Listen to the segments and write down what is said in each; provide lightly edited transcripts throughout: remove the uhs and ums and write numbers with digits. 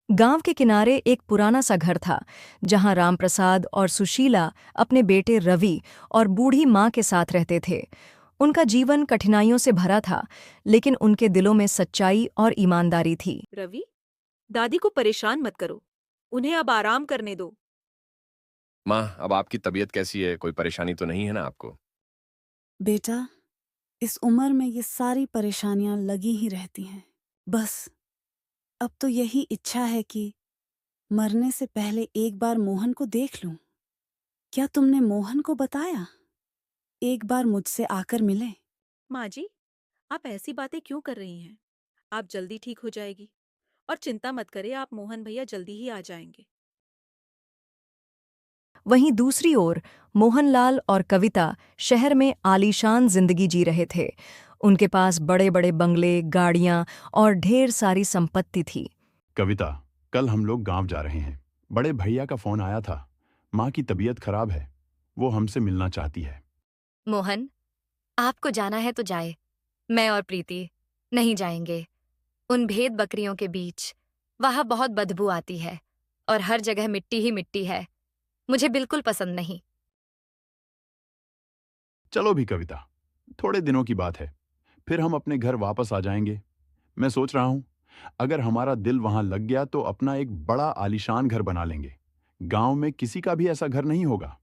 गांव के किनारे एक पुराना सा घर था जहां रामप्रसाद और सुशीला अपने बेटे रवि और बूढ़ी माँ के साथ रहते थे। उनका जीवन कठिनाइयों से भरा था, लेकिन उनके दिलों में सच्चाई और ईमानदारी थी। रवि, दादी को परेशान मत करो। उन्हें अब आराम करने दो। माँ, अब आपकी तबीयत कैसी है? कोई परेशानी तो नहीं है ना आपको? बेटा, इस उम्र में ये सारी परेशानियां लगी ही रहती हैं। बस अब तो यही इच्छा है कि मरने से पहले एक बार मोहन को देख लूं। क्या तुमने मोहन को बताया? एक बार मुझसे आकर मिले। माँ जी, आप ऐसी बातें क्यों कर रही हैं? आप जल्दी ठीक हो जाएगी। और चिंता मत करें, आप मोहन भैया जल्दी ही आ जाएंगे। वहीं दूसरी ओर मोहनलाल और कविता शहर में आलीशान जिंदगी जी रहे थे। उनके पास बड़े बड़े बंगले, गाड़ियां और ढेर सारी संपत्ति थी। कविता, कल हम लोग गांव जा रहे हैं। बड़े भैया का फोन आया था। माँ की तबीयत खराब है। वो हमसे मिलना चाहती है। मोहन, आपको जाना है तो जाए। मैं और प्रीति नहीं जाएंगे। उन भेद बकरियों के बीच वहां बहुत बदबू आती है और हर जगह मिट्टी ही मिट्टी है। मुझे बिल्कुल पसंद नहीं। चलो भी कविता, थोड़े दिनों की बात है। फिर हम अपने घर वापस आ जाएंगे। मैं सोच रहा हूँ, अगर हमारा दिल वहां लग गया तो अपना एक बड़ा आलीशान घर बना लेंगे। गांव में किसी का भी ऐसा घर नहीं होगा।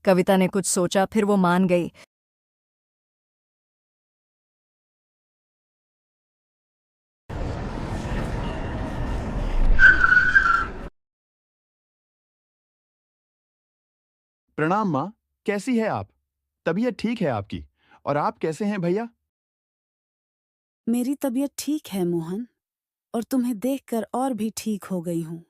कविता ने कुछ सोचा, फिर वो मान गई। प्रणाम माँ, कैसी है आप? तबीयत ठीक है आपकी? और आप कैसे हैं भैया? मेरी तबीयत ठीक है मोहन, और तुम्हें देखकर और भी ठीक हो गई हूँ।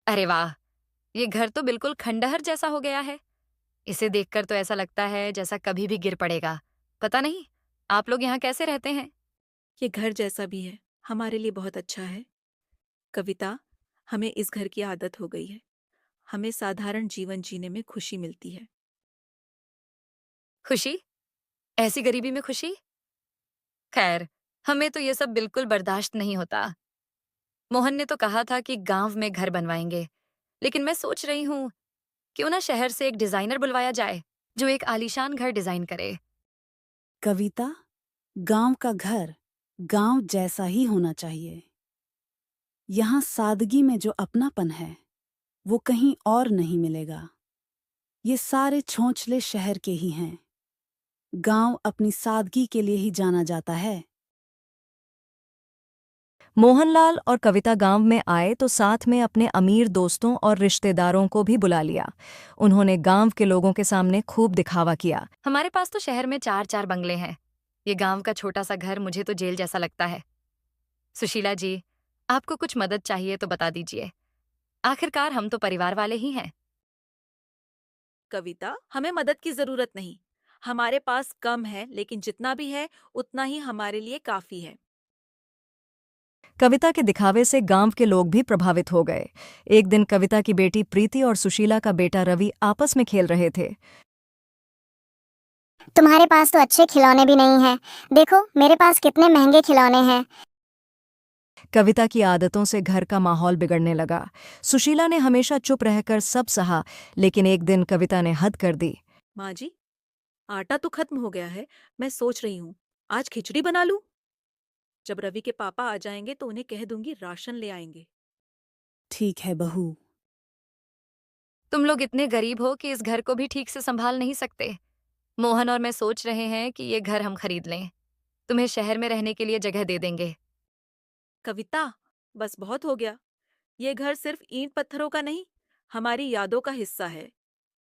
अरे वाह, ये घर तो बिल्कुल खंडहर जैसा हो गया है। इसे देखकर तो ऐसा लगता है जैसा कभी भी गिर पड़ेगा। पता नहीं आप लोग यहाँ कैसे रहते हैं। ये घर जैसा भी है, हमारे लिए बहुत अच्छा है। कविता, हमें इस घर की आदत हो गई है। हमें साधारण जीवन जीने में खुशी मिलती है। खुशी? ऐसी गरीबी में खुशी? खैर, हमें तो ये सब बिल्कुल बर्दाश्त नहीं होता। मोहन ने तो कहा था कि गांव में घर बनवाएंगे, लेकिन मैं सोच रही हूँ क्यों ना शहर से एक डिजाइनर बुलवाया जाए जो एक आलीशान घर डिजाइन करे। कविता, गांव का घर गांव जैसा ही होना चाहिए। यहाँ सादगी में जो अपनापन है, वो कहीं और नहीं मिलेगा। ये सारे छोंचले शहर के ही हैं। गांव अपनी सादगी के लिए ही जाना जाता है। मोहनलाल और कविता गांव में आए तो साथ में अपने अमीर दोस्तों और रिश्तेदारों को भी बुला लिया। उन्होंने गांव के लोगों के सामने खूब दिखावा किया। हमारे पास तो शहर में 4-4 बंगले हैं। ये गांव का छोटा सा घर मुझे तो जेल जैसा लगता है। सुशीला जी, आपको कुछ मदद चाहिए तो बता दीजिए। आखिरकार हम तो परिवार वाले ही हैं। कविता, हमें मदद की जरूरत नहीं। हमारे पास कम है, लेकिन जितना भी है उतना ही हमारे लिए काफी है। कविता के दिखावे से गांव के लोग भी प्रभावित हो गए। एक दिन कविता की बेटी प्रीति और सुशीला का बेटा रवि आपस में खेल रहे थे। तुम्हारे पास तो अच्छे खिलौने भी नहीं हैं। देखो मेरे पास कितने महंगे खिलौने हैं। कविता की आदतों से घर का माहौल बिगड़ने लगा। सुशीला ने हमेशा चुप रहकर सब सहा, लेकिन एक दिन कविता ने हद कर दी। माँ जी, आटा तो खत्म हो गया है। मैं सोच रही हूँ आज खिचड़ी बना लूं। जब रवि के पापा आ जाएंगे तो उन्हें कह दूंगी राशन ले आएंगे। ठीक है बहू। तुम लोग इतने गरीब हो कि इस घर को भी ठीक से संभाल नहीं सकते। मोहन और मैं सोच रहे हैं कि ये घर हम खरीद लें। तुम्हें शहर में रहने के लिए जगह दे देंगे। कविता, बस बहुत हो गया। ये घर सिर्फ ईंट पत्थरों का नहीं, हमारी यादों का हिस्सा है।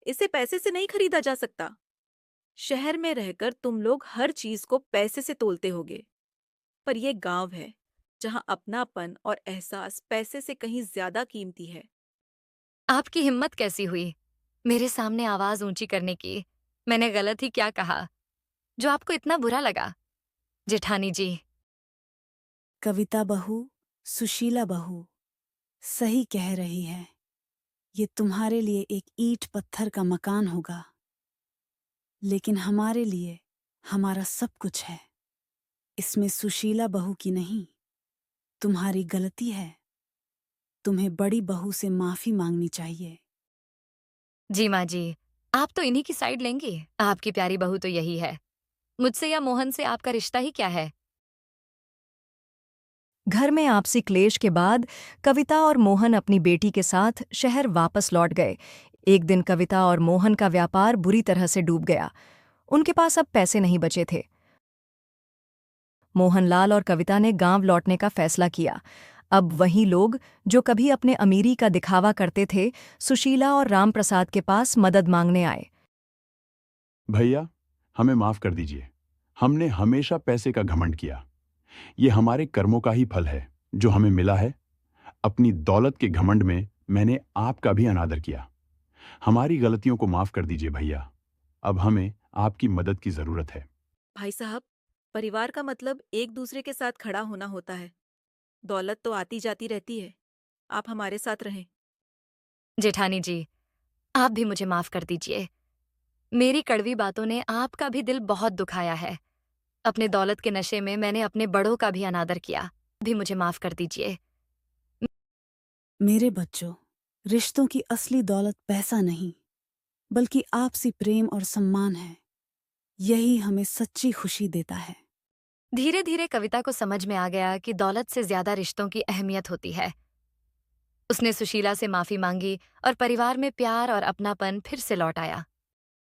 इसे पैसे से नहीं खरीदा जा सकता। शहर में रहकर तुम लोग हर चीज को पैसे से तोलते होगे, पर यह गांव है जहां अपनापन और एहसास पैसे से कहीं ज्यादा कीमती है। आपकी हिम्मत कैसी हुई मेरे सामने आवाज ऊंची करने की? मैंने गलत ही क्या कहा जो आपको इतना बुरा लगा? जेठानी जी, कविता बहू, सुशीला बहू सही कह रही है। ये तुम्हारे लिए एक ईंट पत्थर का मकान होगा, लेकिन हमारे लिए हमारा सब कुछ है। इसमें सुशीला बहू की नहीं, तुम्हारी गलती है। तुम्हें बड़ी बहू से माफी मांगनी चाहिए। जी माँ जी, आप तो इन्हीं की साइड लेंगी। आपकी प्यारी बहू तो यही है। मुझसे या मोहन से आपका रिश्ता ही क्या है? घर में आपसी क्लेश के बाद कविता और मोहन अपनी बेटी के साथ शहर वापस लौट गए। एक दिन कविता और मोहन का व्यापार बुरी तरह से डूब गया। उनके पास अब पैसे नहीं बचे थे। मोहनलाल और कविता ने गांव लौटने का फैसला किया। अब वही लोग जो कभी अपने अमीरी का दिखावा करते थे, सुशीला और रामप्रसाद के पास मदद मांगने आए। भैया, हमें माफ कर दीजिए। हमने हमेशा पैसे का घमंड किया। ये हमारे कर्मों का ही फल है जो हमें मिला है। अपनी दौलत के घमंड में मैंने आपका भी अनादर किया। हमारी गलतियों को माफ कर दीजिए भैया। अब हमें आपकी मदद की जरूरत है। भाई साहब, परिवार का मतलब एक दूसरे के साथ खड़ा होना होता है। दौलत तो आती जाती रहती है। आप हमारे साथ रहें। जेठानी जी, आप भी मुझे माफ कर दीजिए। मेरी कड़वी बातों ने आपका भी दिल बहुत दुखाया है। अपने दौलत के नशे में मैंने अपने बड़ों का भी अनादर किया। भी मुझे माफ कर दीजिए। मेरे बच्चों, रिश्तों की असली दौलत पैसा नहीं, बल्कि आपसी प्रेम और सम्मान है। यही हमें सच्ची खुशी देता है। धीरे धीरे कविता को समझ में आ गया कि दौलत से ज्यादा रिश्तों की अहमियत होती है। उसने सुशीला से माफी मांगी और परिवार में प्यार और अपनापन फिर से लौट आया।